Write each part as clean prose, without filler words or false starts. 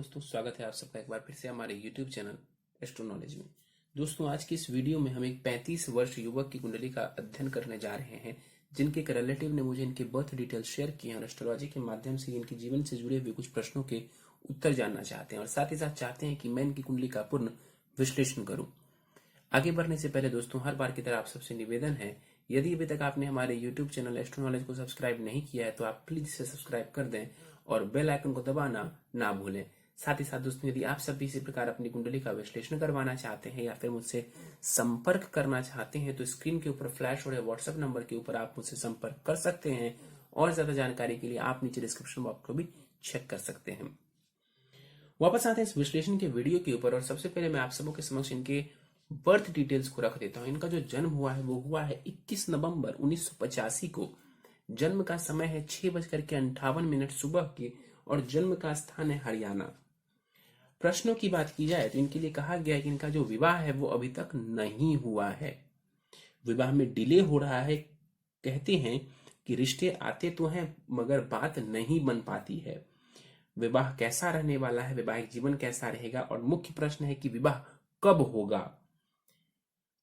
दोस्तों, स्वागत है आप सबका एक बार फिर से हमारे YouTube चैनल एस्ट्रो नॉलेज में। दोस्तों, आज की इस वीडियो में हम एक 35 वर्ष युवक की कुंडली का अध्ययन करने जा रहे हैं, जिनके एक रिलेटिव ने मुझे इनके बर्थ डिटेल शेयर किए हैं और एस्ट्रोलॉजी के माध्यम से इनके जीवन से जुड़े हुए कुछ प्रश्नों के उत्तर जानना चाहते हैं और साथ ही साथ चाहते हैं कि मैं इनकी कुंडली का पूर्ण विश्लेषण करूं। आगे बढ़ने से पहले दोस्तों, हर बार की तरह आप सबसे निवेदन है, यदि अभी तक आपने हमारे यूट्यूब चैनल एस्ट्रो नॉलेज को सब्सक्राइब नहीं किया है तो आप प्लीज इसे सब्सक्राइब कर दें और बेल आइकन को दबाना ना भूलें। साथ ही साथ दोस्तों, यदि आप सब भी इसी प्रकार अपनी कुंडली का विश्लेषण करवाना चाहते हैं या फिर मुझसे संपर्क करना चाहते हैं तो स्क्रीन के ऊपर फ्लैश हो रहे व्हाट्सएप नंबर के ऊपर आप मुझसे संपर्क कर सकते हैं और ज्यादा जानकारी के लिए आप नीचे डिस्क्रिप्शन बॉक्स को भी चेक कर सकते हैं। वापस आते हैं इस विश्लेषण के वीडियो के ऊपर और सबसे पहले मैं आप सबों के समक्ष इनके बर्थ डिटेल्स को रख देता हूं। इनका जो जन्म हुआ है वो हुआ है 21 नवंबर 1985 को। जन्म का समय है 6:58 सुबह के और जन्म का स्थान है हरियाणा। प्रश्नों की बात की जाए तो इनके लिए कहा गया है कि इनका जो विवाह है वो अभी तक नहीं हुआ है, विवाह में डिले हो रहा है। कहते हैं कि रिश्ते आते तो हैं मगर बात नहीं बन पाती है। विवाह कैसा रहने वाला है, वैवाहिक जीवन कैसा रहेगा और मुख्य प्रश्न है कि विवाह कब होगा।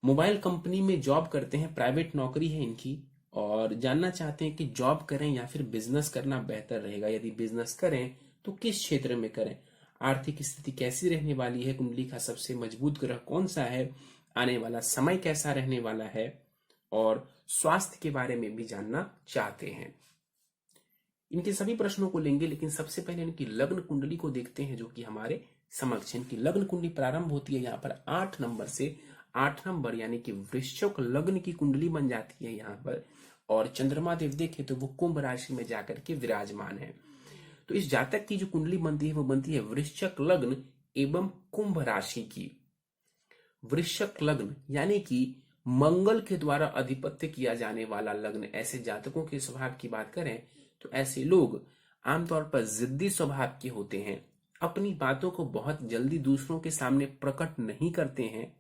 मोबाइल कंपनी में जॉब करते हैं, प्राइवेट नौकरी है इनकी और जानना चाहते हैं कि जॉब करें या फिर बिजनेस करना बेहतर रहेगा। यदि बिजनेस करें तो किस क्षेत्र में करें, आर्थिक स्थिति कैसी रहने वाली है, कुंडली का सबसे मजबूत ग्रह कौन सा है, आने वाला समय कैसा रहने वाला है और स्वास्थ्य के बारे में भी जानना चाहते हैं। इनके सभी प्रश्नों को लेंगे, लेकिन सबसे पहले इनकी लग्न कुंडली को देखते हैं जो कि हमारे समक्ष। इनकी लग्न कुंडली प्रारंभ होती है यहाँ पर 8 नंबर से। 8 नंबर यानी कि वृश्चिक लग्न की कुंडली बन जाती है यहाँ पर और चंद्रमा देव देखे तो वो कुंभ राशि में जाकर के विराजमान है। तो इस जातक की जो कुंडली बनती है वो बनती है वृश्चिक लग्न एवं कुंभ राशि की। वृश्चिक लग्न यानी कि मंगल के द्वारा अधिपत्य किया जाने वाला लग्न। ऐसे जातकों के स्वभाव की बात करें तो ऐसे लोग आमतौर पर जिद्दी स्वभाव के होते हैं, अपनी बातों को बहुत जल्दी दूसरों के सामने प्रकट नहीं करते हैं।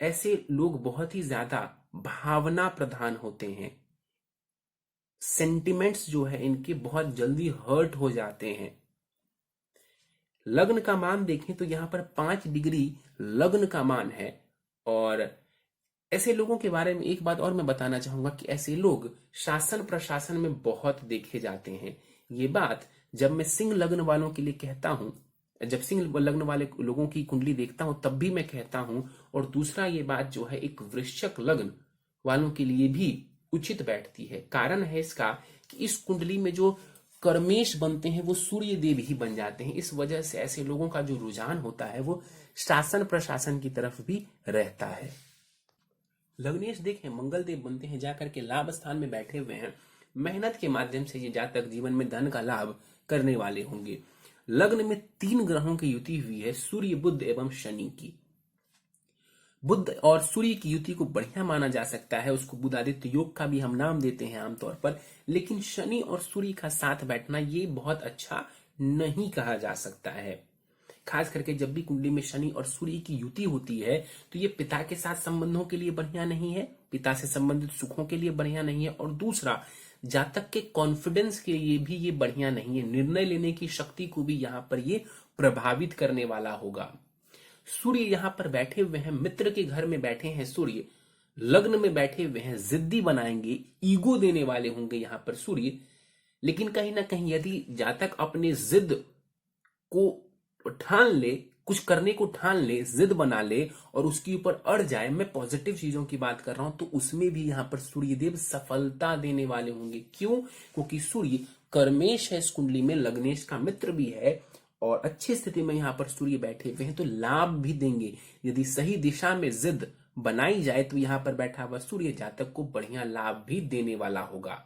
ऐसे लोग बहुत ही ज्यादा भावना प्रधान होते हैं, सेंटिमेंट्स जो है इनके बहुत जल्दी हर्ट हो जाते हैं। लग्न का मान देखें तो यहां पर 5 डिग्री लग्न का मान है और ऐसे लोगों के बारे में एक बात और मैं बताना चाहूंगा कि ऐसे लोग शासन प्रशासन में बहुत देखे जाते हैं। ये बात जब मैं सिंह लग्न वालों के लिए कहता हूं, जब सिंह लग्न वाले लोगों की कुंडली देखता हूं तब भी मैं कहता हूं, और दूसरा ये बात जो है एक वृश्चिक लग्न वालों के लिए भी उचित बैठती है। कारण है इसका कि इस कुंडली में जो कर्मेश बनते हैं वो सूर्य देव ही बन जाते हैं। इस वजह से ऐसे लोगों का जो रुझान होता है वो शासन प्रशासन की तरफ भी रहता है। लग्नेश देखें मंगल देव बनते हैं, जाकर के लाभ स्थान में बैठे हुए हैं। मेहनत के माध्यम से ये जातक जीवन में धन का लाभ करने वाले होंगे। लग्न में 3 ग्रहों की युति हुई है, सूर्य बुध एवं शनि की। बुध और सूर्य की युति को बढ़िया माना जा सकता है, उसको बुधादित्य योग का भी हम नाम देते हैं आमतौर पर, लेकिन शनि और सूर्य का साथ बैठना ये बहुत अच्छा नहीं कहा जा सकता है। खास करके जब भी कुंडली में शनि और सूर्य की युति होती है तो ये पिता के साथ संबंधों के लिए बढ़िया नहीं है, पिता से संबंधित सुखों के लिए बढ़िया नहीं है और दूसरा जातक के कॉन्फिडेंस के लिए भी ये बढ़िया नहीं है। निर्णय लेने की शक्ति को भी यहाँ पर ये प्रभावित करने वाला होगा। सूर्य यहाँ पर बैठे हुए हैं, मित्र के घर में बैठे हैं सूर्य, लग्न में बैठे हुए हैं, जिद्दी बनाएंगे, ईगो देने वाले होंगे यहाँ पर सूर्य। लेकिन कहीं ना कहीं यदि जातक अपने जिद को ठान ले, कुछ करने को ठान ले, जिद बना ले और उसके ऊपर अड़ जाए, मैं पॉजिटिव चीजों की बात कर रहा हूं, तो उसमें भी यहाँ पर सूर्यदेव सफलता देने वाले होंगे। क्यों? क्योंकि सूर्य कर्मेश है इस कुंडली में, लग्नेश का मित्र भी है और अच्छी स्थिति में यहाँ पर सूर्य बैठे हुए हैं तो लाभ भी देंगे। यदि सही दिशा में जिद बनाई जाए तो यहाँ पर बैठा हुआ सूर्य जातक को बढ़िया लाभ भी देने वाला होगा।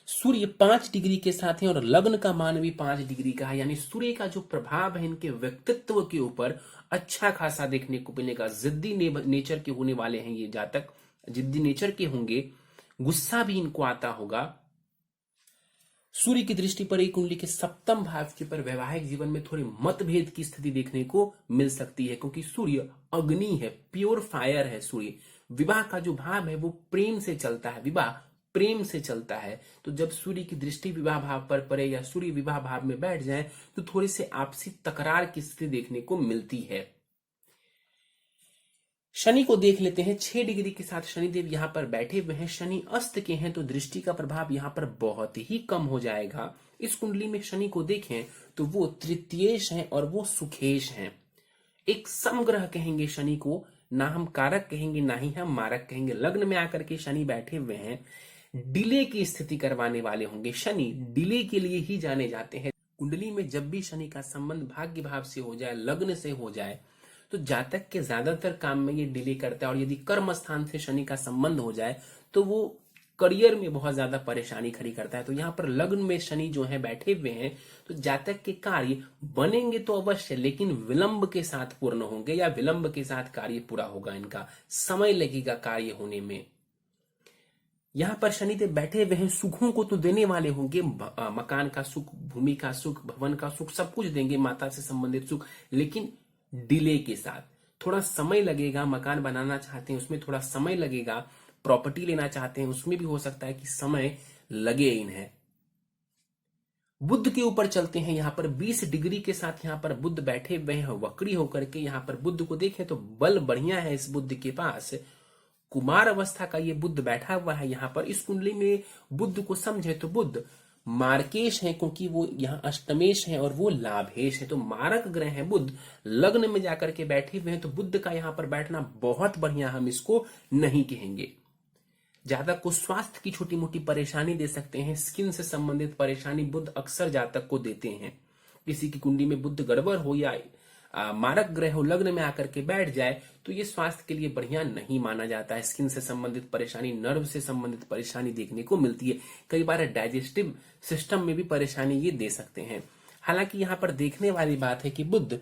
सूर्य 5 डिग्री के साथ है और लग्न का मान भी 5 डिग्री का है, यानी सूर्य का जो प्रभाव है इनके व्यक्तित्व के ऊपर अच्छा खासा देखने को मिलेगा। जिद्दी नेचर के होने वाले हैं ये जातक, जिद्दी नेचर के होंगे, गुस्सा भी इनको आता होगा। सूर्य की दृष्टि पर एक कुंडली के 7वें भाव के पर वैवाहिक जीवन में थोड़ी मतभेद की स्थिति देखने को मिल सकती है, क्योंकि सूर्य अग्नि है, प्योर फायर है सूर्य। विवाह का जो भाव है वो प्रेम से चलता है, विवाह प्रेम से चलता है। तो जब सूर्य की दृष्टि विवाह भाव पर पड़े या सूर्य विवाह भाव में बैठ जाए तो थोड़ी से आपसी तकरार की स्थिति देखने को मिलती है। शनि को देख लेते हैं। 6 डिग्री के साथ शनिदेव यहां पर बैठे हुए हैं। शनि अस्त के हैं तो दृष्टि का प्रभाव यहां पर बहुत ही कम हो जाएगा। इस कुंडली में शनि को देखें तो वो तृतीयेश हैं और वो सुखेश हैं। एक समग्रह कहेंगे शनि को, ना हम कारक कहेंगे ना ही हम मारक कहेंगे। लग्न में आकर के शनि बैठे हुए हैं, डिले की स्थिति करवाने वाले होंगे। शनि डिले के लिए ही जाने जाते हैं। कुंडली में जब भी शनि का संबंध भाग्य भाव से हो जाए, लग्न से हो जाए, तो जातक के ज्यादातर काम में ये डिले करता है। और यदि कर्म स्थान से शनि का संबंध हो जाए तो वो करियर में बहुत ज्यादा परेशानी खड़ी करता है। तो यहाँ पर लग्न में शनि जो है बैठे हुए हैं तो जातक के कार्य बनेंगे तो अवश्य, लेकिन विलंब के साथ पूर्ण होंगे या विलंब के साथ कार्य पूरा होगा। इनका समय लगेगा कार्य होने में। यहाँ पर शनिदेव बैठे हुए हैं, सुखों को तो देने वाले होंगे। मकान का सुख, भूमि का सुख, भवन का सुख, सब कुछ देंगे, माता से संबंधित सुख, लेकिन डिले के साथ। थोड़ा समय लगेगा। मकान बनाना चाहते हैं उसमें थोड़ा समय लगेगा। प्रॉपर्टी लेना चाहते हैं उसमें भी हो सकता है कि समय लगे इन्हें। बुध के ऊपर चलते हैं। यहां पर 20 डिग्री के साथ यहां पर बुध बैठे हुए हैं वक्री होकर के। यहां पर बुध को देखें तो बल बढ़िया है इस बुध के पास। कुमार अवस्था का ये बुध बैठा हुआ है यहां पर। इस कुंडली में बुध को समझे तो बुध मार्केश है, क्योंकि वो यहाँ अष्टमेश है और वो लाभेश है। तो मारक ग्रह है बुध, लग्न में जाकर के बैठे हुए हैं। तो बुध का यहाँ पर बैठना बहुत बढ़िया, हम इसको नहीं कहेंगे। जातक को स्वास्थ्य की छोटी मोटी परेशानी दे सकते हैं। स्किन से संबंधित परेशानी बुध अक्सर जातक को देते हैं। किसी की कुंडली में बुध गड़बड़ हो या मारक ग्रह हो, लग्न में आकर के बैठ जाए तो ये स्वास्थ्य के लिए बढ़िया नहीं माना जाता है। स्किन से संबंधित परेशानी, नर्व से संबंधित परेशानी देखने को मिलती है। कई बार डाइजेस्टिव सिस्टम में भी परेशानी ये दे सकते हैं। हालांकि यहाँ पर देखने वाली बात है कि बुध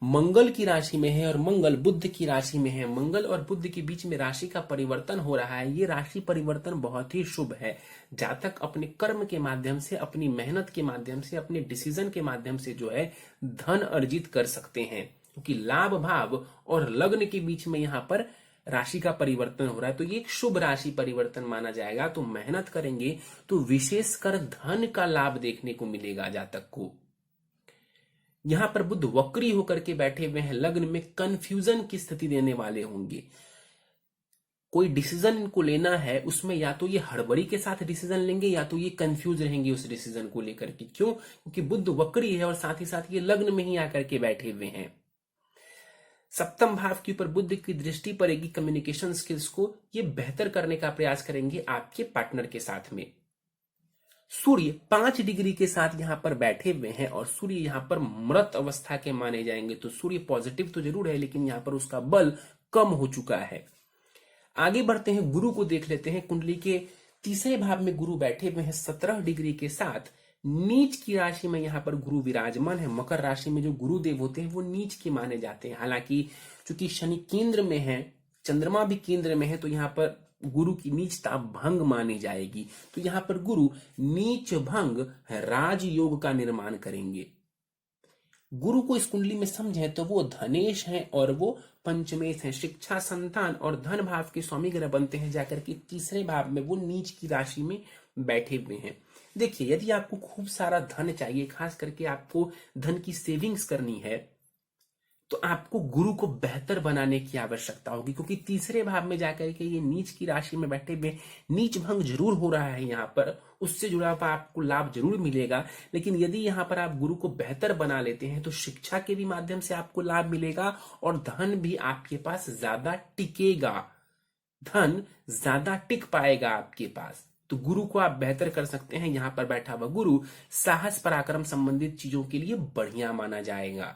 मंगल की राशि में है और मंगल बुध की राशि में है। मंगल और बुध के बीच में राशि का परिवर्तन हो रहा है। ये राशि परिवर्तन बहुत ही शुभ है। जातक अपने कर्म के माध्यम से, अपनी मेहनत के माध्यम से, अपने डिसीजन के माध्यम से जो है धन अर्जित कर सकते हैं, क्योंकि लाभ भाव और लग्न के बीच में यहाँ पर राशि का परिवर्तन हो रहा है। तो ये एक शुभ राशि परिवर्तन माना जाएगा। तो मेहनत करेंगे तो विशेषकर धन का लाभ देखने को मिलेगा जातक को। यहां पर बुध वक्री होकर के बैठे हुए हैं। लग्न में कंफ्यूजन की स्थिति देने वाले होंगे। कोई डिसीजन इनको लेना है उसमें या तो ये हड़बड़ी के साथ डिसीजन लेंगे या तो ये कंफ्यूज रहेंगे उस डिसीजन को लेकर के। क्यों? क्योंकि बुध वक्री है और साथ ही साथ ये लग्न में ही आकर के बैठे हुए हैं। सप्तम भाव के ऊपर बुध की दृष्टि पड़ेगी। कम्युनिकेशन स्किल्स को ये बेहतर करने का प्रयास करेंगे आपके पार्टनर के साथ में। सूर्य 5 डिग्री के साथ यहां पर बैठे हुए हैं और सूर्य यहां पर मृत अवस्था के माने जाएंगे। तो सूर्य पॉजिटिव तो जरूर है, लेकिन यहां पर उसका बल कम हो चुका है। आगे बढ़ते हैं, गुरु को देख लेते हैं। कुंडली के तीसरे भाव में गुरु बैठे हुए हैं 17 डिग्री के साथ। नीच की राशि में यहां पर गुरु विराजमान है। मकर राशि में जो गुरुदेव होते हैं वो नीच के माने जाते हैं। हालांकि चूंकि शनि केंद्र में है, चंद्रमा भी केंद्र में है, तो यहां पर गुरु की नीचता भंग मानी जाएगी। तो यहां पर गुरु नीच भंग राजयोग का निर्माण करेंगे। गुरु को इस कुंडली में समझें तो वो धनेश हैं और वो पंचमेश हैं। शिक्षा, संतान और धन भाव के स्वामी ग्रह बनते हैं। जाकर के तीसरे भाव में वो नीच की राशि में बैठे हुए हैं। देखिए, यदि आपको खूब सारा धन चाहिए, खास करके आपको धन की सेविंग्स करनी है, तो आपको गुरु को बेहतर बनाने की आवश्यकता होगी, क्योंकि तीसरे भाव में जाकर के ये नीच की राशि में बैठे हुए, नीच भंग जरूर हो रहा है यहाँ पर, उससे जुड़ा हुआ आपको लाभ जरूर मिलेगा। लेकिन यदि यहाँ पर आप गुरु को बेहतर बना लेते हैं तो शिक्षा के भी माध्यम से आपको लाभ मिलेगा और धन भी आपके पास ज्यादा टिकेगा, धन ज्यादा टिक पाएगा आपके पास। तो गुरु को आप बेहतर कर सकते हैं। यहाँ पर बैठा हुआ गुरु साहस पराक्रम संबंधित चीजों के लिए बढ़िया माना जाएगा।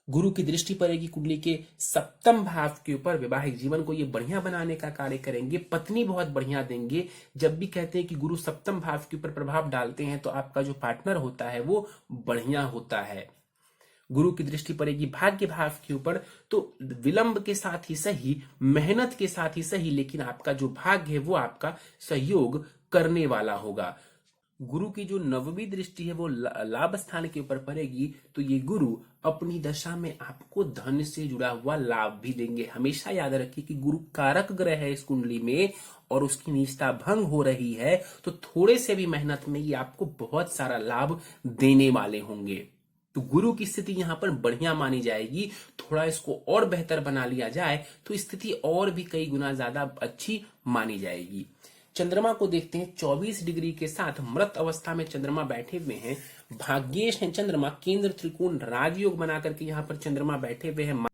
गुरु की दृष्टि पड़ेगी कुंडली के सप्तम भाव के ऊपर। वैवाहिक जीवन को ये बढ़िया बनाने का कार्य करेंगे। पत्नी बहुत बढ़िया देंगे। जब भी कहते हैं कि गुरु सप्तम भाव के ऊपर प्रभाव डालते हैं तो आपका जो पार्टनर होता है वो बढ़िया होता है। गुरु की दृष्टि पड़ेगी भाग्य भाव के ऊपर, तो विलंब के साथ ही सही, मेहनत के साथ ही सही, लेकिन आपका जो भाग्य है वो आपका सहयोग करने वाला होगा। गुरु की जो नवमी दृष्टि है वो लाभ स्थान के ऊपर पड़ेगी, तो ये गुरु अपनी दशा में आपको धन से जुड़ा हुआ लाभ भी देंगे। हमेशा याद रखिए कि गुरु कारक ग्रह है इस कुंडली में और उसकी निष्ठा भंग हो रही है, तो थोड़े से भी मेहनत में ये आपको बहुत सारा लाभ देने वाले होंगे। तो गुरु की स्थिति यहां पर बढ़िया मानी जाएगी। थोड़ा इसको और बेहतर बना लिया जाए तो स्थिति और भी कई गुना ज्यादा अच्छी मानी जाएगी। चंद्रमा को देखते हैं, 24 डिग्री के साथ मृत अवस्था में चंद्रमा बैठे हुए हैं। भाग्येश है चंद्रमा, केंद्र त्रिकोण राजयोग बना करके यहाँ पर चंद्रमा बैठे हुए हैं।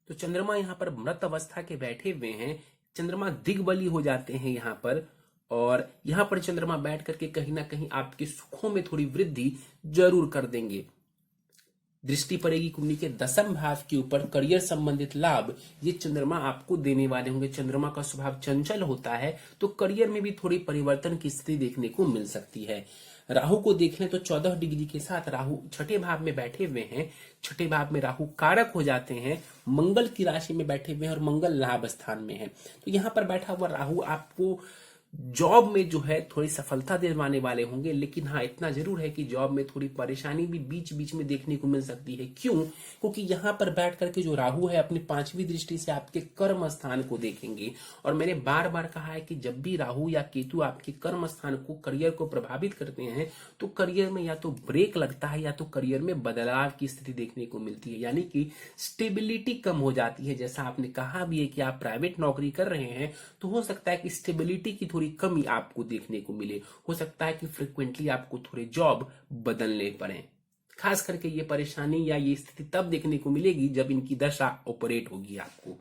तो चंद्रमा यहाँ पर मृत अवस्था के बैठे हुए हैं, चंद्रमा दिग्बली हो जाते हैं यहाँ पर, और यहाँ पर चंद्रमा बैठ करके कहीं ना कहीं आपके सुखों में थोड़ी वृद्धि जरूर कर देंगे। दृष्टि पड़ेगी कुंडली के 10वें भाव के ऊपर, करियर संबंधित लाभ ये चंद्रमा आपको देने वाले होंगे। चंद्रमा का स्वभाव चंचल होता है, तो करियर में भी थोड़ी परिवर्तन की स्थिति देखने को मिल सकती है। राहु को देख लें तो 14 डिग्री के साथ राहु छठे भाव में बैठे हुए हैं। छठे भाव में राहु कारक हो जाते हैं, मंगल की राशि में बैठे हुए हैं और मंगल लाभ स्थान में है। तो यहाँ पर बैठा हुआ राहु आपको जॉब में जो है थोड़ी सफलता दिलवाने वाले होंगे, लेकिन हाँ इतना जरूर है कि जॉब में थोड़ी परेशानी भी बीच बीच में देखने को मिल सकती है। क्यों? क्योंकि यहाँ पर बैठ करके जो राहु है अपनी 5वीं दृष्टि से आपके कर्म स्थान को देखेंगे, और मैंने बार बार कहा है कि जब भी राहु या केतु आपके कर्म स्थान को, करियर को प्रभावित करते हैं, तो करियर में या तो ब्रेक लगता है या तो करियर में बदलाव की स्थिति देखने को मिलती है, यानी कि स्टेबिलिटी कम हो जाती है। जैसा आपने कहा भी है कि आप प्राइवेट नौकरी कर रहे हैं, तो हो सकता है कि स्टेबिलिटी की थोड़ी कमी आपको देखने को मिले। हो सकता है कि फ्रिक्वेंटली आपको थोड़े जॉब बदलने पड़े। खास करके ये परेशानी या ये स्थिति तब देखने को मिलेगी जब इनकी दशा ऑपरेट होगी आपको।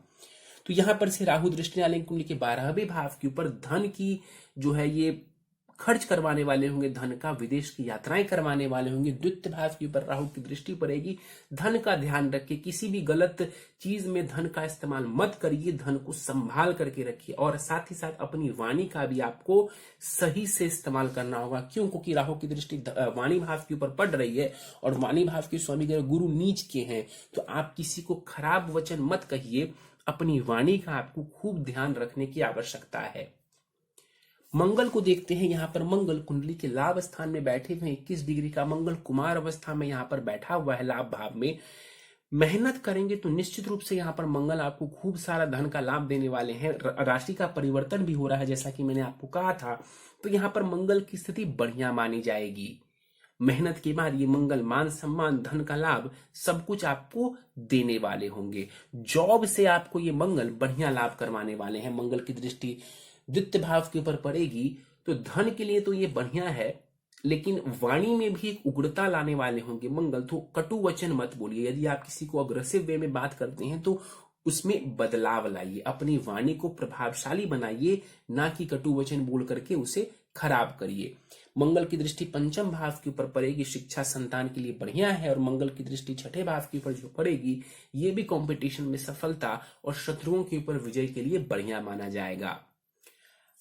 तो यहां पर से राहु दृष्टि डालेंगे कुंडली के 12वें भाव के ऊपर। धन की जो है ये खर्च करवाने वाले होंगे, धन का विदेश की यात्राएं करवाने वाले होंगे। द्वितीय भाव के ऊपर राहु की दृष्टि पड़ेगी। धन का ध्यान रखिए, किसी भी गलत चीज में धन का इस्तेमाल मत करिए, धन को संभाल करके रखिए, और साथ ही साथ अपनी वाणी का भी आपको सही से इस्तेमाल करना होगा। क्यों? क्योंकि राहु की दृष्टि वाणी भाव के ऊपर पड़ रही है और वाणी भाव के स्वामी ग्रह गुरु नीच के हैं, तो आप किसी को खराब वचन मत कहिए। अपनी वाणी का आपको खूब ध्यान रखने की आवश्यकता है। मंगल को देखते हैं, यहां पर मंगल कुंडली के लाभ स्थान में बैठे हुए 21 डिग्री का मंगल कुमार अवस्था में यहां पर बैठा हुआ है लाभ भाव में। मेहनत करेंगे तो निश्चित रूप से यहां पर मंगल आपको खूब सारा धन का लाभ देने वाले हैं। राशि का परिवर्तन भी हो रहा है, जैसा कि मैंने आपको कहा था। तो यहां पर मंगल की स्थिति बढ़िया मानी जाएगी। मेहनत के बाद ये मंगल मान सम्मान, धन का लाभ सब कुछ आपको देने वाले होंगे। जॉब से आपको ये मंगल बढ़िया लाभ करवाने वाले हैं। मंगल की दृष्टि द्वितीय भाव के ऊपर पड़ेगी, तो धन के लिए तो ये बढ़िया है, लेकिन वाणी में भी एक उग्रता लाने वाले होंगे मंगल। तो कटु वचन मत बोलिए। यदि आप किसी को अग्रेसिव वे में बात करते हैं तो उसमें बदलाव लाइए, अपनी वाणी को प्रभावशाली बनाइए, ना कि कटु वचन बोल करके उसे खराब करिए। मंगल की दृष्टि पंचम भाव के ऊपर पड़ेगी, शिक्षा संतान के लिए बढ़िया है, और मंगल की दृष्टि छठे भाव के ऊपर जो पड़ेगी ये भी कंपटीशन में सफलता और शत्रुओं के ऊपर विजय के लिए बढ़िया माना जाएगा।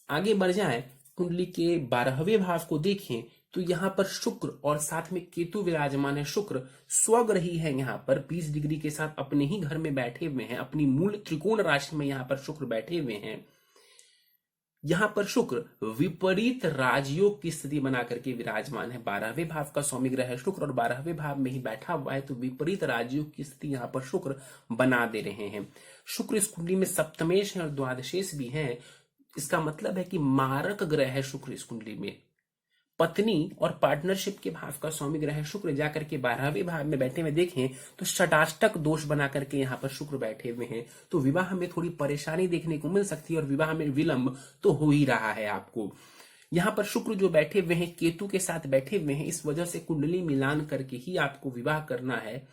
आगे बढ़ जाएं, कुंडली के 12वें भाव को देखें तो यहां पर शुक्र और साथ में केतु विराजमान है। शुक्र स्वग्रही है, यहां पर 20 डिग्री के साथ अपने ही घर में बैठे हुए हैं, अपनी मूल त्रिकोण राशि में यहां पर शुक्र बैठे हुए हैं। यहां पर शुक्र विपरीत राजयोग की स्थिति बना करके विराजमान है। 12वें भाव का स्वामी ग्रह है शुक्र और 12वें भाव में ही बैठा हुआ है, तो विपरीत राजयोग की स्थिति यहां पर शुक्र बना दे रहे हैं। शुक्र इस कुंडली में सप्तमेश है और द्वादशेश भी है। इसका मतलब है कि मारक ग्रह है शुक्र इस कुंडली में। पत्नी और पार्टनरशिप के भाव का स्वामी ग्रह शुक्र जाकर के 12वें भाव में बैठे हुए देखें तो षटाष्टक दोष बना करके यहाँ पर शुक्र बैठे हुए हैं, तो विवाह में थोड़ी परेशानी देखने को मिल सकती है और विवाह में विलंब तो हो ही रहा है आपको। यहाँ पर शुक्र जो बैठे हुए हैं केतु के साथ बैठे हुए हैं, इस वजह से कुंडली मिलान करके ही आपको विवाह करना है,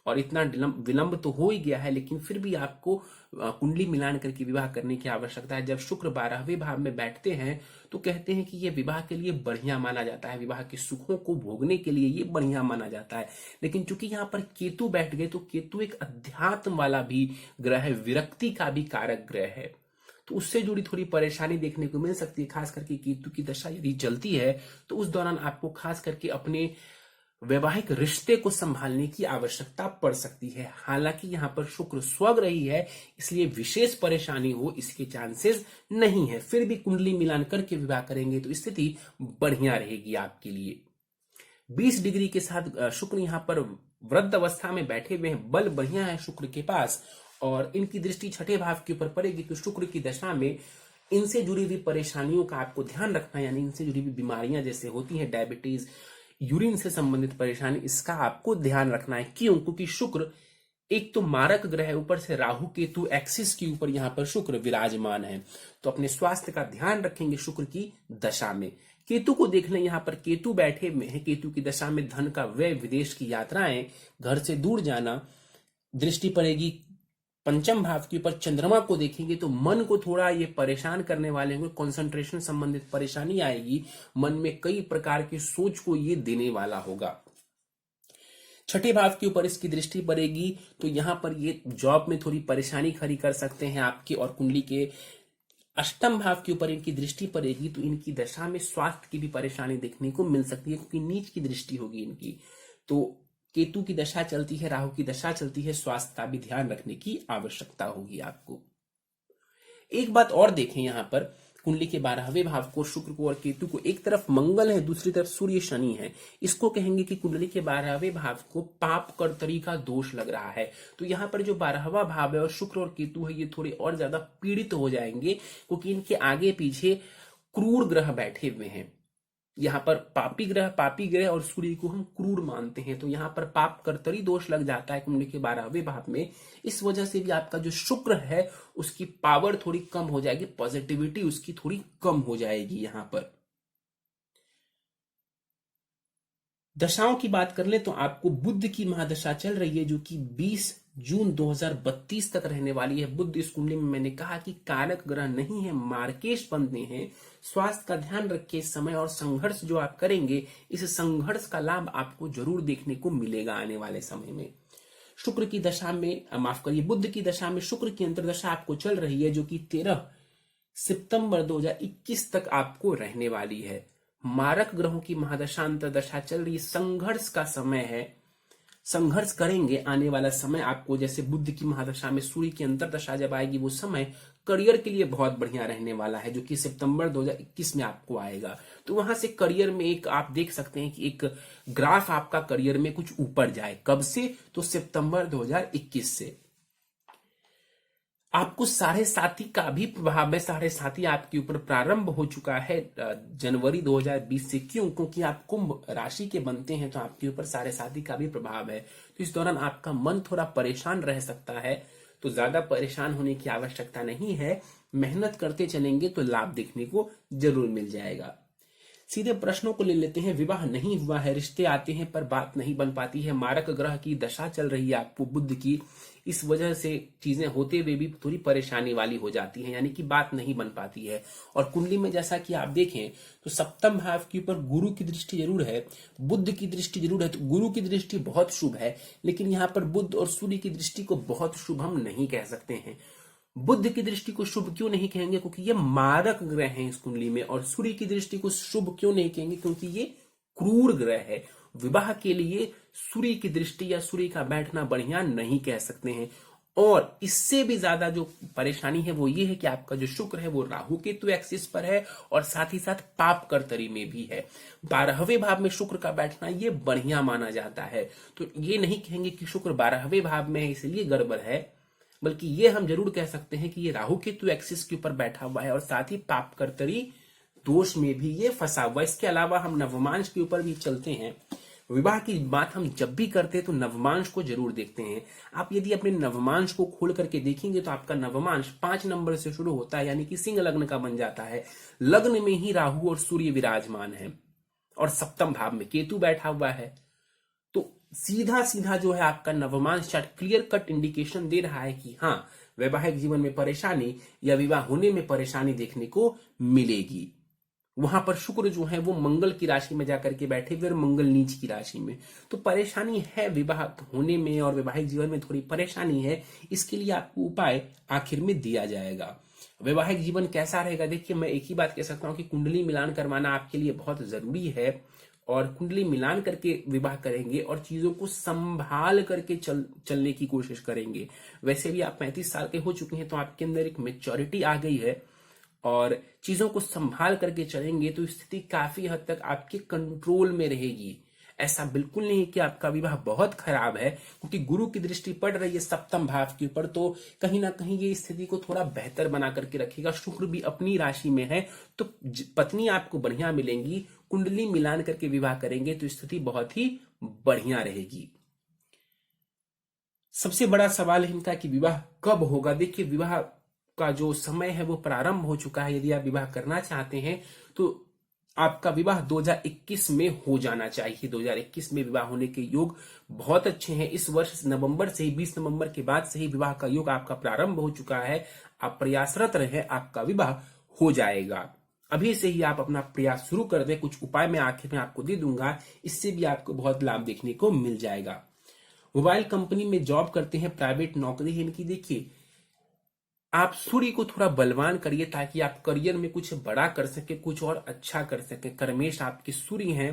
और इतना विलंब तो हो ही गया है, लेकिन फिर भी आपको कुंडली मिलान करके विवाह करने की आवश्यकता है। जब शुक्र 12वें भाव में बैठते हैं तो कहते हैं कि यह विवाह के लिए बढ़िया माना जाता है, विवाह के सुखों को भोगने के लिए ये बढ़िया माना जाता है। लेकिन चूंकि यहाँ पर केतु बैठ गए, तो केतु एक अध्यात्म वाला भी ग्रह है, विरक्ति का भी कारक ग्रह है, तो उससे जुड़ी थोड़ी परेशानी देखने को मिल सकती है। खास करके केतु की दशा यदि चलती है तो उस दौरान आपको खास करके अपने वैवाहिक रिश्ते को संभालने की आवश्यकता पड़ सकती है। हालांकि यहां पर शुक्र स्वग्रही है, इसलिए विशेष परेशानी हो इसके चांसेस नहीं है। फिर भी कुंडली मिलान करके विवाह करेंगे तो स्थिति बढ़िया रहेगी आपके लिए। 20 डिग्री के साथ शुक्र यहां पर वृद्ध अवस्था में बैठे हुए हैं, बल बढ़िया है शुक्र के पास, और इनकी दृष्टि छठे भाव के ऊपर पड़ेगी। तो शुक्र की दशा में इनसे जुड़ी हुई परेशानियों का आपको ध्यान रखना है, यानी इनसे जुड़ी हुई बीमारियां जैसे होती हैं डायबिटीज, यूरिन से संबंधित परेशानी, इसका आपको ध्यान रखना है। क्यों? क्योंकि शुक्र एक तो मारक ग्रह है, ऊपर से राहु केतु एक्सिस के ऊपर यहां पर शुक्र विराजमान है। तो अपने स्वास्थ्य का ध्यान रखेंगे शुक्र की दशा में। केतु को देख लें, यहां पर केतु बैठे हुए हैं। केतु की दशा में धन का व्यय, विदेश की यात्राएं, घर से दूर जाना, दृष्टि पड़ेगी पंचम भाव के ऊपर। चंद्रमा को देखेंगे तो मन को थोड़ा ये परेशान करने वाले होंगे, कंसंट्रेशन संबंधित परेशानी आएगी, मन में कई प्रकार की सोच को ये देने वाला होगा। छठे भाव के ऊपर इसकी दृष्टि पड़ेगी तो यहां पर ये जॉब में थोड़ी परेशानी खड़ी कर सकते हैं आपकी। और कुंडली के अष्टम भाव के ऊपर इनकी दृष्टि पड़ेगी तो इनकी दशा में स्वास्थ्य की भी परेशानी देखने को मिल सकती है, क्योंकि नीच की दृष्टि होगी इनकी। तो केतु की दशा चलती है, राहु की दशा चलती है, स्वास्थ्य का भी ध्यान रखने की आवश्यकता होगी आपको। एक बात और देखें, यहां पर कुंडली के 12वें भाव को, शुक्र को और केतु को, एक तरफ मंगल है, दूसरी तरफ सूर्य शनि है। इसको कहेंगे कि कुंडली के 12वें भाव को पाप कर्तरी का दोष लग रहा है। तो यहां पर जो 12वां भाव है और शुक्र और केतु है, ये थोड़े और ज्यादा पीड़ित हो जाएंगे, क्योंकि इनके आगे पीछे क्रूर ग्रह बैठे हुए हैं। यहाँ पर पापी ग्रह और सूर्य को हम क्रूर मानते हैं, तो यहाँ पर पाप कर्तरी दोष लग जाता है कुंडली के 12वें भाव में। इस वजह से भी आपका जो शुक्र है उसकी पावर थोड़ी कम हो जाएगी, पॉजिटिविटी उसकी थोड़ी कम हो जाएगी। यहाँ पर दशाओं की बात कर ले तो आपको बुध की महादशा चल रही है, जो कि 20 जून 2032 तक रहने वाली है। बुध इस कुंडली में मैंने कहा कि कारक ग्रह नहीं है, मार्केश बनते हैं। स्वास्थ्य का ध्यान रखिए इस समय, और संघर्ष जो आप करेंगे, इस संघर्ष का लाभ आपको जरूर देखने को मिलेगा आने वाले समय में। शुक्र की दशा में, माफ करिए, बुध की दशा में शुक्र की अंतर्दशा आपको चल रही है, जो कि 13 सितंबर 2021 तक आपको रहने वाली है। मारक ग्रहों की महादशा अंतर्दशा चल रही, संघर्ष का समय है, संघर्ष करेंगे आने वाला समय आपको। जैसे बुध की महादशा में सूर्य की अंतर्दशा जब आएगी, वो समय करियर के लिए बहुत बढ़िया रहने वाला है, जो कि सितंबर 2021 में आपको आएगा। तो वहां से करियर में एक आप देख सकते हैं कि एक ग्राफ आपका करियर में कुछ ऊपर जाए। कब से? तो सितंबर 2021 से। आपको 7.5 का भी प्रभाव है, 7.5 आपके ऊपर प्रारंभ हो चुका है जनवरी 2020 से। क्यों? क्योंकि आप कुंभ राशि के बनते हैं, तो आपके ऊपर 7.5 का भी प्रभाव है। तो इस दौरान आपका मन थोड़ा परेशान रह सकता है, तो ज्यादा परेशान होने की आवश्यकता नहीं है। मेहनत करते चलेंगे तो लाभ देखने को जरूर मिल जाएगा। सीधे प्रश्नों को ले लेते हैं। विवाह नहीं हुआ है, रिश्ते आते हैं पर बात नहीं बन पाती है, मारक ग्रह की दशा चल रही है आपको बुध की, इस वजह से चीजें होते हुए भी थोड़ी परेशानी वाली हो जाती है, यानी कि बात नहीं बन पाती है। और कुंडली में जैसा कि आप देखें तो सप्तम भाव के ऊपर गुरु की दृष्टि जरूर है, बुध की दृष्टि जरूर है। तो गुरु की दृष्टि बहुत शुभ है, लेकिन यहाँ पर बुध और सूर्य की दृष्टि को बहुत शुभ हम नहीं कह सकते हैं। बुध की दृष्टि को शुभ क्यों नहीं कहेंगे? क्योंकि ये मारक ग्रह हैं इस कुंडली में। और सूर्य की दृष्टि को शुभ क्यों नहीं कहेंगे? क्योंकि ये क्रूर ग्रह है। विवाह के लिए सूर्य की दृष्टि या सूर्य का बैठना बढ़िया नहीं कह सकते हैं। और इससे भी ज्यादा जो परेशानी है वो ये है कि आपका जो शुक्र है वो राहु केतु एक्सिस पर है, और साथ ही साथ पाप कर्तरी में भी है। 12वें भाव में शुक्र का बैठना ये बढ़िया माना जाता है। तो ये नहीं कहेंगे कि शुक्र 12वें भाव में है इसलिए गड़बड़ है, बल्कि ये हम जरूर कह सकते हैं कि ये राहु केतु एक्सिस के ऊपर बैठा हुआ है, और साथ ही पाप कर्तरी दोष में भी ये फंसा हुआ। इसके अलावा हम नवमांश के ऊपर भी चलते हैं। विवाह की बात हम जब भी करते हैं तो नवमांश को जरूर देखते हैं। आप यदि अपने नवमांश को खोल करके देखेंगे तो आपका नवमांश 5 नंबर से शुरू होता है, यानी कि सिंह लग्न का बन जाता है। लग्न में ही राहु और सूर्य विराजमान है, और सप्तम भाव में केतु बैठा हुआ है। तो सीधा सीधा जो है आपका नवमांश चार्ट क्लियर कट इंडिकेशन दे रहा है कि हाँ, वैवाहिक जीवन में परेशानी या विवाह होने में परेशानी देखने को मिलेगी। वहां पर शुक्र जो है वो मंगल की राशि में जाकर के बैठे हुए, मंगल नीच की राशि में, तो परेशानी है विवाह होने में और वैवाहिक जीवन में थोड़ी परेशानी है। इसके लिए आपको उपाय आखिर में दिया जाएगा। वैवाहिक जीवन कैसा रहेगा? देखिए, मैं एक ही बात कह सकता हूं कि कुंडली मिलान करवाना आपके लिए बहुत जरूरी है। और कुंडली मिलान करके विवाह करेंगे और चीजों को संभाल करके चलने की कोशिश करेंगे। वैसे भी आप 35 साल के हो चुके हैं, तो आपके अंदर एक मेच्योरिटी आ गई है और चीजों को संभाल करके चलेंगे तो स्थिति काफी हद तक आपके कंट्रोल में रहेगी। ऐसा बिल्कुल नहीं है कि आपका विवाह बहुत खराब है, क्योंकि गुरु की दृष्टि पड़ रही है सप्तम भाव के ऊपर, तो कहीं ना कहीं ये स्थिति को थोड़ा बेहतर बना करके रखेगा। शुक्र भी अपनी राशि में है, तो पत्नी आपको बढ़िया मिलेंगी। कुंडली मिलान करके विवाह करेंगे तो स्थिति बहुत ही बढ़िया रहेगी। सबसे बड़ा सवाल है इनका कि विवाह कब होगा। देखिए, विवाह का जो समय है वो प्रारंभ हो चुका है। यदि आप विवाह करना चाहते हैं तो आपका विवाह 2021 में हो जाना चाहिए। 2021 में विवाह होने के योग बहुत अच्छे हैं। इस वर्ष नवंबर से ही, 20 नवंबर के बाद से ही विवाह का योग आपका प्रारंभ हो चुका है। आप प्रयासरत रहे, आपका विवाह हो जाएगा। अभी से ही आप अपना प्रयास शुरू कर दें। कुछ उपाय मैं आखिर में आपको दे दूंगा, इससे भी आपको बहुत लाभ देखने को मिल जाएगा। मोबाइल कंपनी में जॉब करते हैं, प्राइवेट नौकरी है इनकी। देखिए, आप सूर्य को थोड़ा बलवान करिए ताकि आप करियर में कुछ बड़ा कर सके, कुछ और अच्छा कर सके। कर्मेश आपके सूर्य हैं,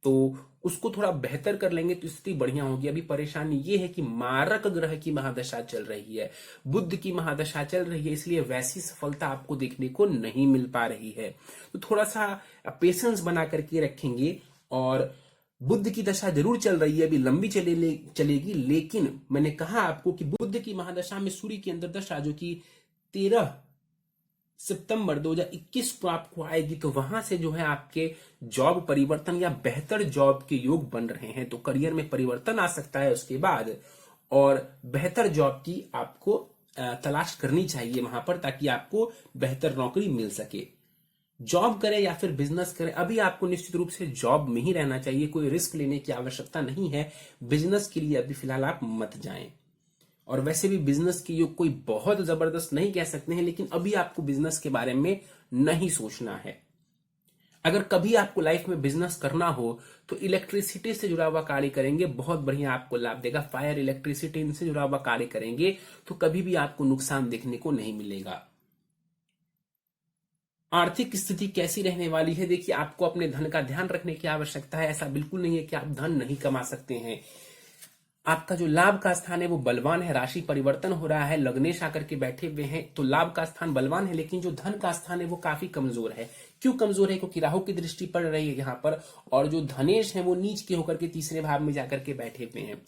तो उसको थोड़ा बेहतर कर लेंगे तो स्थिति बढ़िया होगी। अभी परेशानी ये है कि मारक ग्रह की महादशा चल रही है, बुध की महादशा चल रही है, इसलिए वैसी सफलता आपको देखने को नहीं मिल पा रही है। तो थोड़ा सा पेशेंस बना करके रखेंगे। और बुध की दशा जरूर चल रही है, अभी लंबी चलेगी, लेकिन मैंने कहा आपको कि बुध की महादशा में सूर्य की अंदर दशा जो कि 13 सितंबर 2021 को आपको आएगी, तो वहां से जो है आपके जॉब परिवर्तन या बेहतर जॉब के योग बन रहे हैं। तो करियर में परिवर्तन आ सकता है उसके बाद, और बेहतर जॉब की आपको तलाश करनी चाहिए वहां पर, ताकि आपको बेहतर नौकरी मिल सके। जॉब करें या फिर बिजनेस करें, अभी आपको निश्चित रूप से जॉब में ही रहना चाहिए। कोई रिस्क लेने की आवश्यकता नहीं है। बिजनेस के लिए अभी फिलहाल आप मत जाएं। और वैसे भी बिजनेस की योग कोई बहुत जबरदस्त नहीं कह सकते हैं, लेकिन अभी आपको बिजनेस के बारे में नहीं सोचना है। अगर कभी आपको लाइफ में बिजनेस करना हो तो इलेक्ट्रिसिटी से जुड़ा हुआ कार्य करेंगे, बहुत बढ़िया आपको लाभ देगा। फायर, इलेक्ट्रिसिटी, इनसे जुड़ा हुआ कार्य करेंगे तो कभी भी आपको नुकसान देखने को नहीं मिलेगा। आर्थिक स्थिति कैसी रहने वाली है। देखिए, आपको अपने धन का ध्यान रखने की आवश्यकता है। ऐसा बिल्कुल नहीं है कि आप धन नहीं कमा सकते हैं। आपका जो लाभ का स्थान है वो बलवान है, राशि परिवर्तन हो रहा है, लग्नेश आकर के बैठे हुए हैं, तो लाभ का स्थान बलवान है, लेकिन जो धन का स्थान है वो काफी कमजोर है। क्यों कमजोर है? क्योंकि राहु की दृष्टि पड़ रही है यहाँ पर, और जो धनेश है वो नीच के होकर के तीसरे भाव में जाकर के बैठे हुए हैं।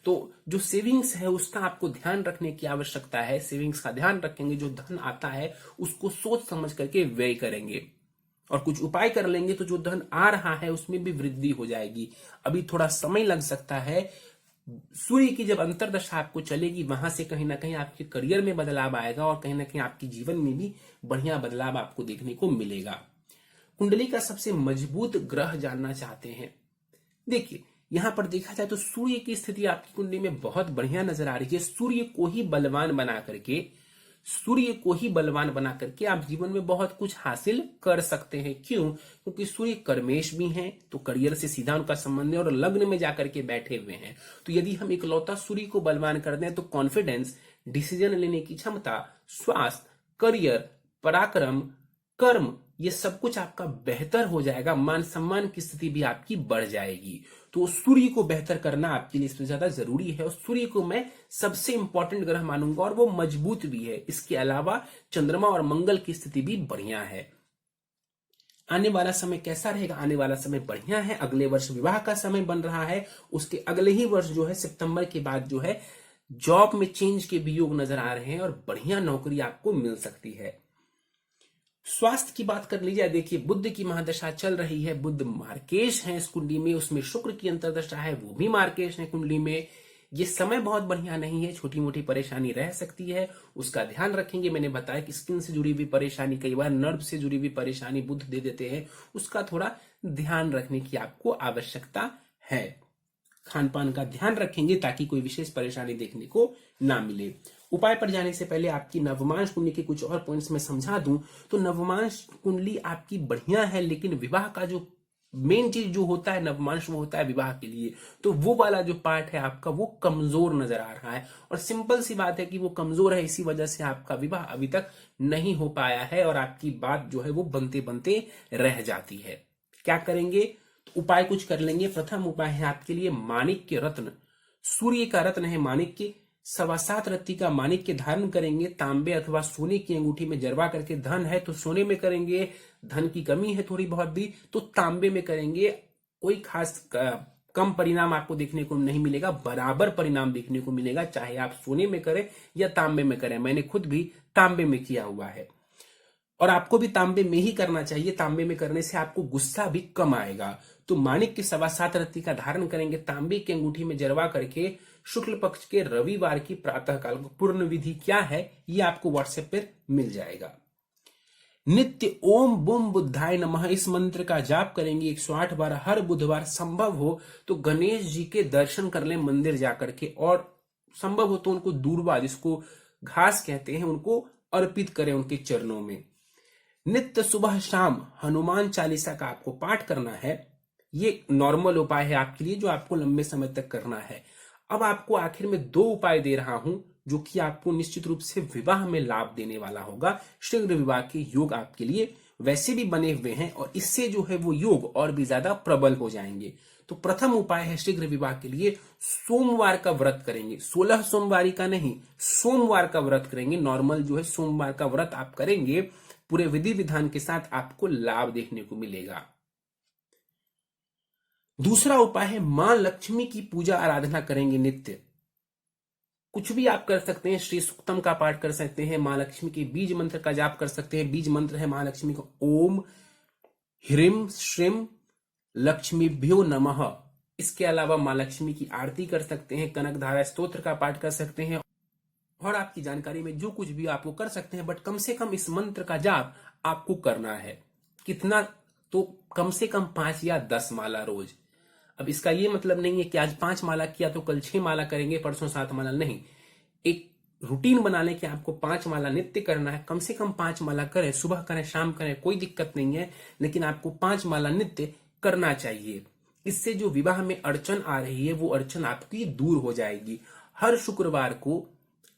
तो जो सेविंग्स है उसका आपको ध्यान रखने की आवश्यकता है। सेविंग्स का ध्यान रखेंगे, जो धन आता है उसको सोच समझ करके व्यय करेंगे और कुछ उपाय कर लेंगे तो जो धन आ रहा है उसमें भी वृद्धि हो जाएगी। अभी थोड़ा समय लग सकता है। सूर्य की जब अंतरदशा आपको चलेगी, वहां से कहीं ना कहीं आपके करियर में बदलाव आएगा और कहीं ना कहीं आपके जीवन में भी बढ़िया बदलाव आपको देखने को मिलेगा। कुंडली का सबसे मजबूत ग्रह जानना चाहते हैं। देखिए, यहां पर देखा जाए तो सूर्य की स्थिति आपकी कुंडली में बहुत बढ़िया नजर आ रही है। सूर्य को ही बलवान बना करके आप जीवन में बहुत कुछ हासिल कर सकते हैं। क्यों? क्योंकि सूर्य कर्मेश भी हैं, तो करियर से सीधा उनका संबंध है, और लग्न में जाकर के बैठे हुए हैं। तो यदि हम इकलौता सूर्य को बलवान कर दें तो कॉन्फिडेंस, डिसीजन लेने की क्षमता, स्वास्थ्य, करियर, पराक्रम, कर्म, ये सब कुछ आपका बेहतर हो जाएगा। मान सम्मान की स्थिति भी आपकी बढ़ जाएगी। तो सूर्य को बेहतर करना आपके लिए इससे ज्यादा जरूरी है, और सूर्य को मैं सबसे इंपॉर्टेंट ग्रह मानूंगा, और वो मजबूत भी है। इसके अलावा चंद्रमा और मंगल की स्थिति भी बढ़िया है। आने वाला समय कैसा रहेगा? आने वाला समय बढ़िया है। अगले वर्ष विवाह का समय बन रहा है, उसके अगले ही वर्ष जो है सितंबर के बाद जो है जॉब में चेंज के भी योग नजर आ रहे हैं और बढ़िया नौकरी आपको मिल सकती है। स्वास्थ्य की बात कर लीजिए। देखिए, बुध की महादशा चल रही है, बुध मार्केश है इस कुंडली में, उसमें शुक्र की अंतर्दशा है, वो भी मार्केश है कुंडली में। ये समय बहुत बढ़िया नहीं है, छोटी मोटी परेशानी रह सकती है, उसका ध्यान रखेंगे। मैंने बताया कि स्किन से जुड़ी हुई परेशानी, कई बार नर्व से जुड़ी हुई परेशानी बुध दे देते हैं, उसका थोड़ा ध्यान रखने की आपको आवश्यकता है। खान पान का ध्यान रखेंगे ताकि कोई विशेष परेशानी देखने को ना मिले। उपाय पर जाने से पहले आपकी नवमांश कुंडली के कुछ और पॉइंट्स में समझा दूं तो नवमांश कुंडली आपकी बढ़िया है, लेकिन विवाह का जो मेन चीज जो होता है नवमांश, वो होता है विवाह के लिए। तो वो वाला जो पार्ट है आपका वो कमजोर नजर आ रहा है, और सिंपल सी बात है कि वो कमजोर है, इसी वजह से आपका विवाह अभी तक नहीं हो पाया है और आपकी बात जो है वो बनते बनते रह जाती है। क्या करेंगे? तो उपाय कुछ कर लेंगे। प्रथम उपाय है आपके लिए माणिक्य रत्न, सूर्य का रत्न है माणिक्य, 7.25 रत्ती का माणिक्य धारण करेंगे, तांबे अथवा सोने की अंगूठी में जरवा करके। धन है तो सोने में करेंगे, धन की कमी है थोड़ी बहुत भी तो तांबे में करेंगे। कोई खास कम परिणाम आपको देखने को नहीं मिलेगा, बराबर परिणाम देखने को मिलेगा, चाहे आप सोने में करें या तांबे में करें। मैंने खुद भी तांबे में किया हुआ है और आपको भी तांबे में ही करना चाहिए। तांबे में करने से आपको गुस्सा भी कम आएगा। तो माणिक की 7.25 रत्ती का धारण करेंगे, तांबे की अंगूठी में जरवा करके। शुक्ल पक्ष के रविवार की प्रातः काल को पूर्ण विधि क्या है ये आपको व्हाट्सएप पर मिल जाएगा। नित्य ओम बुम बुद्धाय नमः इस मंत्र का जाप करेंगे 108 बार हर बुधवार। संभव हो तो गणेश जी के दर्शन कर लें मंदिर जाकर के, और संभव हो तो उनको दूर्वा, जिसको घास कहते हैं, उनको अर्पित करें उनके चरणों में। नित्य सुबह शाम हनुमान चालीसा का आपको पाठ करना है। ये नॉर्मल उपाय है आपके लिए जो आपको लंबे समय तक करना है। अब आपको आखिर में 2 उपाय दे रहा हूं जो कि आपको निश्चित रूप से विवाह में लाभ देने वाला होगा। शीघ्र विवाह के योग आपके लिए वैसे भी बने हुए हैं और इससे जो है वो योग और भी ज्यादा प्रबल हो जाएंगे। तो प्रथम उपाय है शीघ्र विवाह के लिए सोमवार का व्रत करेंगे। 16 सोमवारी का नहीं, सोमवार का व्रत करेंगे। नॉर्मल जो है सोमवार का व्रत आप करेंगे, पूरे विधि विधान के साथ आपको लाभ देखने को मिलेगा। दूसरा उपाय है मां लक्ष्मी की पूजा आराधना करेंगे नित्य। कुछ भी आप कर सकते हैं, श्री सूक्तम का पाठ कर सकते हैं, मां लक्ष्मी के बीज मंत्र का जाप कर सकते हैं। बीज मंत्र है मां लक्ष्मी को ओम ह्रीम श्रीम लक्ष्मीभ्यो नमः। इसके अलावा मां लक्ष्मी की आरती कर सकते हैं, कनक धारा स्तोत्र का पाठ कर सकते हैं और आपकी जानकारी में जो कुछ भी आपको कर सकते हैं, बट कम से कम इस मंत्र का जाप आपको करना है। कितना? तो कम से कम 5 या 10 माला रोज। अब इसका ये मतलब नहीं है कि आज 5 माला किया तो कल 6 माला करेंगे, परसों 7 माला, नहीं। एक रूटीन बना लें कि आपको 5 माला नित्य करना है। कम से कम 5 माला करें, सुबह करें शाम करें, कोई दिक्कत नहीं है, लेकिन आपको 5 माला नित्य करना चाहिए। इससे जो विवाह में अड़चन आ रही है वो अड़चन आपकी दूर हो जाएगी। हर शुक्रवार को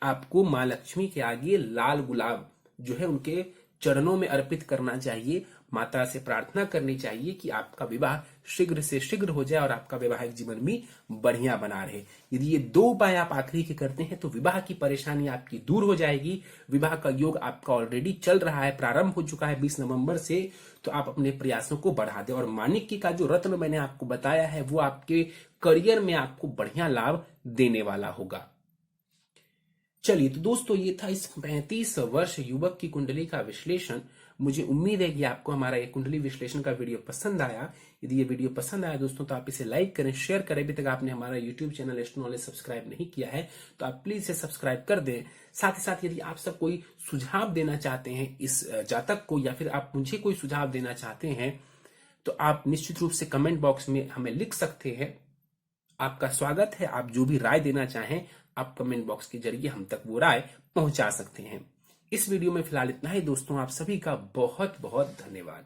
आपको मां लक्ष्मी के आगे लाल गुलाब जो है उनके चरणों में अर्पित करना चाहिए। माता से प्रार्थना करनी चाहिए कि आपका विवाह शीघ्र से शीघ्र हो जाए और आपका वैवाहिक जीवन भी बढ़िया बना रहे। यदि ये 2 उपाय आप आखिरी के करते हैं तो विवाह की परेशानी आपकी दूर हो जाएगी। विवाह का योग आपका ऑलरेडी चल रहा है, प्रारंभ हो चुका है 20 नवंबर से, तो आप अपने प्रयासों को बढ़ा दें। और माणिक्य का जो रत्न मैंने आपको बताया है वो आपके करियर में आपको बढ़िया लाभ देने वाला होगा। चलिए तो दोस्तों, ये था इस 35 वर्ष युवक की कुंडली का विश्लेषण। मुझे उम्मीद है कि आपको हमारा ये कुंडली विश्लेषण का वीडियो पसंद आया। यदि ये वीडियो पसंद आया दोस्तों तो आप इसे लाइक करें, शेयर करें। अभी तक आपने हमारा YouTube channel astro knowledge subscribe नहीं किया है तो आप प्लीज इसे सब्सक्राइब कर दें। साथ ही साथ यदि आप सब कोई सुझाव देना चाहते हैं इस जातक को, या फिर आप मुझे कोई सुझाव देना चाहते हैं, तो आप निश्चित रूप से कमेंट बॉक्स में हमें लिख सकते हैं। आपका स्वागत है। आप जो भी राय देना चाहें आप कमेंट बॉक्स के जरिए हम तक वो राय पहुंचा सकते हैं। इस वीडियो में फिलहाल इतना ही दोस्तों। आप सभी का बहुत बहुत धन्यवाद।